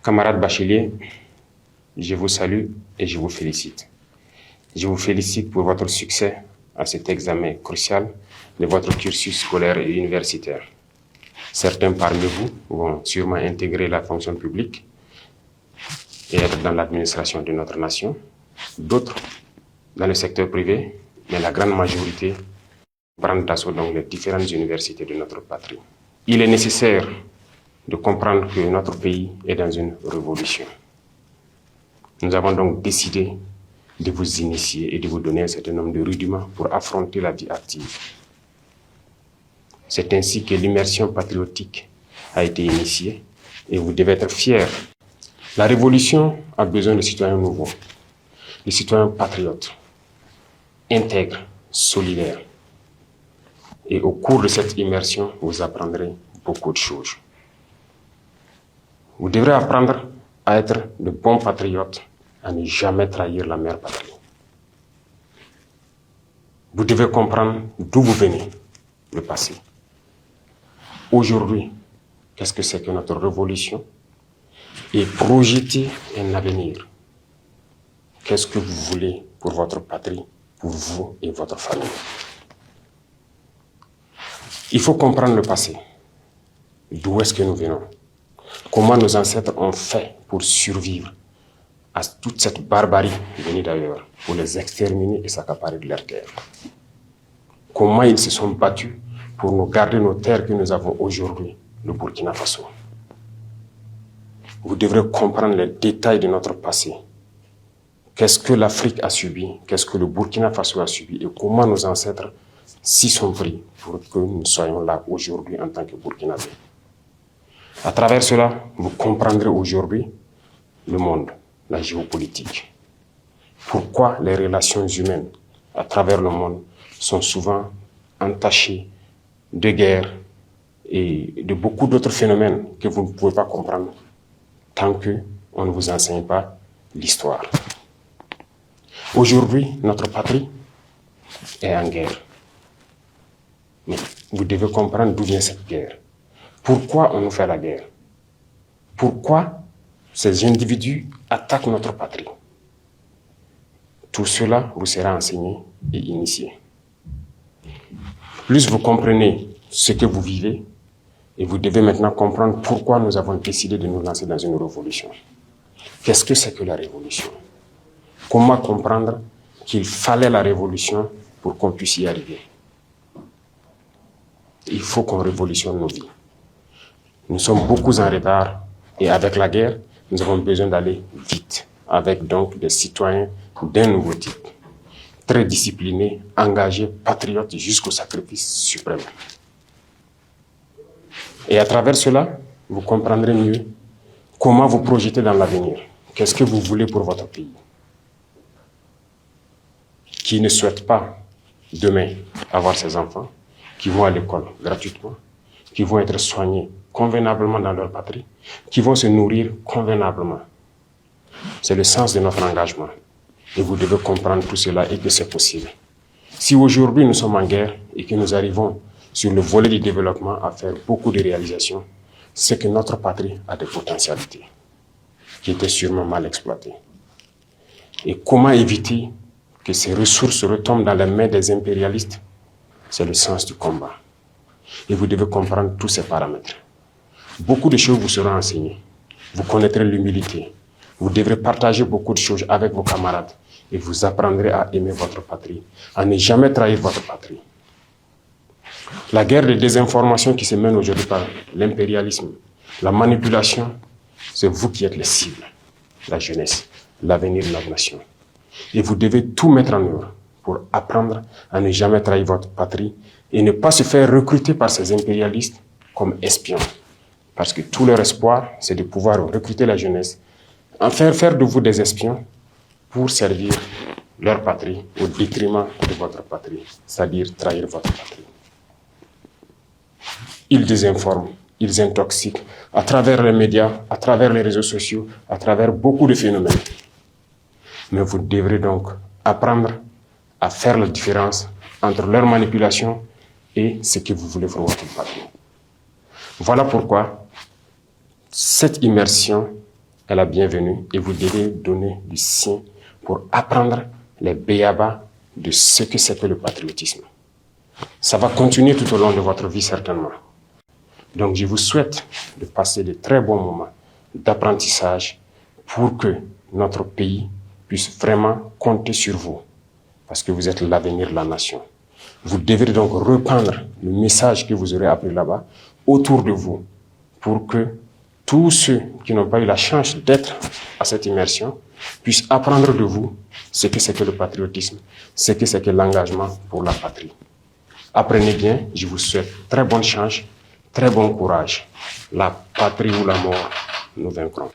Camarades bacheliers, je vous salue et je vous félicite. Je vous félicite pour votre succès à cet examen crucial de votre cursus scolaire et universitaire. Certains parmi vous vont sûrement intégrer la fonction publique et être dans l'administration de notre nation, d'autres dans le secteur privé, mais la grande majorité prendre d'assaut donc les différentes universités de notre patrie. Il est nécessaire de comprendre que notre pays est dans une révolution. Nous avons donc décidé de vous initier et de vous donner un certain nombre de rudiments pour affronter la vie active. C'est ainsi que l'immersion patriotique a été initiée et vous devez être fiers. La révolution a besoin de citoyens nouveaux, de citoyens patriotes, intègres, solidaires. Et au cours de cette immersion, vous apprendrez beaucoup de choses. Vous devrez apprendre à être de bons patriotes, à ne jamais trahir la mère patrie. Vous devez comprendre d'où vous venez, le passé. Aujourd'hui, qu'est-ce que c'est que notre révolution? Et projeter un avenir. Qu'est-ce que vous voulez pour votre patrie, pour vous et votre famille? Il faut comprendre le passé. D'où est-ce que nous venons? Comment nos ancêtres ont fait pour survivre à toute cette barbarie venue d'ailleurs, pour les exterminer et s'accaparer de leurs terres? Comment ils se sont battus pour nous garder nos terres que nous avons aujourd'hui, le Burkina Faso? Vous devrez comprendre les détails de notre passé. Qu'est-ce que l'Afrique a subi? Qu'est-ce que le Burkina Faso a subi? Et comment nos ancêtres s'y sont pris pour que nous soyons là aujourd'hui en tant que Burkinabés. À travers cela, vous comprendrez aujourd'hui le monde, la géopolitique. Pourquoi les relations humaines à travers le monde sont souvent entachées de guerres et de beaucoup d'autres phénomènes que vous ne pouvez pas comprendre tant qu'on ne vous enseigne pas l'histoire. Aujourd'hui, notre patrie est en guerre. Mais vous devez comprendre d'où vient cette guerre. Pourquoi on nous fait la guerre? Pourquoi ces individus attaquent notre patrie? Tout cela vous sera enseigné et initié. Plus vous comprenez ce que vous vivez, et vous devez maintenant comprendre pourquoi nous avons décidé de nous lancer dans une révolution. Qu'est-ce que c'est que la révolution? Comment comprendre qu'il fallait la révolution pour qu'on puisse y arriver? Il faut qu'on révolutionne nos vies. Nous sommes beaucoup en retard et avec la guerre, nous avons besoin d'aller vite, avec donc des citoyens d'un nouveau type, très disciplinés, engagés, patriotes jusqu'au sacrifice suprême. Et à travers cela, vous comprendrez mieux comment vous projeter dans l'avenir. Qu'est-ce que vous voulez pour votre pays? Qui ne souhaite pas demain avoir ses enfants, qui vont à l'école gratuitement, qui vont être soignés convenablement dans leur patrie, qui vont se nourrir convenablement. C'est le sens de notre engagement. Et vous devez comprendre tout cela et que c'est possible. Si aujourd'hui nous sommes en guerre et que nous arrivons sur le volet du développement à faire beaucoup de réalisations, c'est que notre patrie a des potentialités qui étaient sûrement mal exploitées. Et comment éviter que ces ressources retombent dans les mains des impérialistes? C'est le sens du combat. Et vous devez comprendre tous ces paramètres. Beaucoup de choses vous seront enseignées. Vous connaîtrez l'humilité. Vous devrez partager beaucoup de choses avec vos camarades. Et vous apprendrez à aimer votre patrie, à ne jamais trahir votre patrie. La guerre de désinformation qui se mène aujourd'hui par l'impérialisme, la manipulation, c'est vous qui êtes les cibles, la jeunesse, l'avenir de notre nation. Et vous devez tout mettre en œuvre pour apprendre à ne jamais trahir votre patrie et ne pas se faire recruter par ces impérialistes comme espions. Parce que tout leur espoir, c'est de pouvoir recruter la jeunesse, en faire de vous des espions pour servir leur patrie au détriment de votre patrie, c'est-à-dire trahir votre patrie. Ils désinforment, ils intoxiquent à travers les médias, à travers les réseaux sociaux, à travers beaucoup de phénomènes. Mais vous devrez donc apprendre à faire la différence entre leur manipulation et ce que vous voulez pour votre patrie. Voilà pourquoi cette immersion est la bienvenue et vous devez donner du sien pour apprendre les béabas de ce que c'est que le patriotisme. Ça va continuer tout au long de votre vie certainement. Donc je vous souhaite de passer de très bons moments d'apprentissage pour que notre pays puisse vraiment compter sur vous, parce que vous êtes l'avenir de la nation. Vous devrez donc reprendre le message que vous aurez appris là-bas autour de vous pour que tous ceux qui n'ont pas eu la chance d'être à cette immersion puissent apprendre de vous ce que c'est que le patriotisme, ce que c'est que l'engagement pour la patrie. Apprenez bien, je vous souhaite très bonne chance, très bon courage. La patrie ou la mort, nous vaincrons.